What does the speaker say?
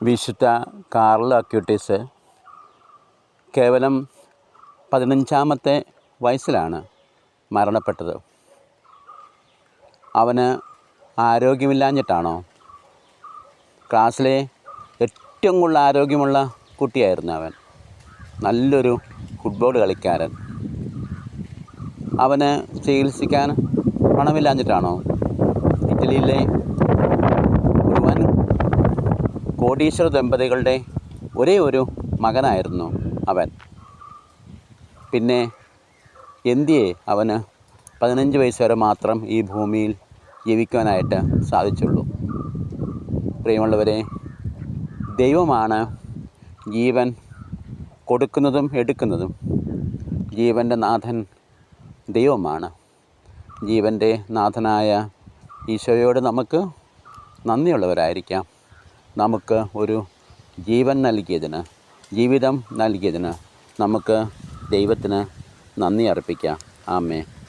വിശുദ്ധ Carlo Acutis കേവലം 15-ാമത്തെ വയസ്സിലാണ് മരണപ്പെട്ടത്. അവന് ആരോഗ്യമില്ലാഞ്ഞിട്ടാണോ? ക്ലാസ്സിലെ ഏറ്റവും കൂടുതൽ ആരോഗ്യമുള്ള കുട്ടിയായിരുന്നു അവൻ. നല്ലൊരു ഫുട്ബോൾ കളിക്കാരൻ. അവന് ചികിത്സിക്കാൻ പണമില്ലാഞ്ഞിട്ടാണോ? ഇറ്റലിയിലെ ഒരു വൻ കോടീശ്വര ദമ്പതികളുടെ ഒരേ ഒരു മകനായിരുന്നു അവൻ. പിന്നെ എന്തിയെ അവന് 15 വയസ്സ് വരെ മാത്രം ഈ ഭൂമിയിൽ ജീവിക്കുവാനായിട്ട് സാധിച്ചുള്ളൂ? പ്രിയമുള്ളവരെ, ദൈവമാണ് ജീവൻ കൊടുക്കുന്നതും എടുക്കുന്നതും. ജീവൻ്റെ നാഥൻ ദൈവമാണ്. ജീവൻ്റെ നാഥനായ ഈശോയോട് നമുക്ക് നന്ദിയുള്ളവരായിരിക്കാം. നമുക്ക് ഒരു ജീവൻ നൽകിയതിന്, ജീവിതം നൽകിയതിന് നമുക്ക് ദൈവത്തിന് നന്ദി അർപ്പിക്കാം. ആമേൻ.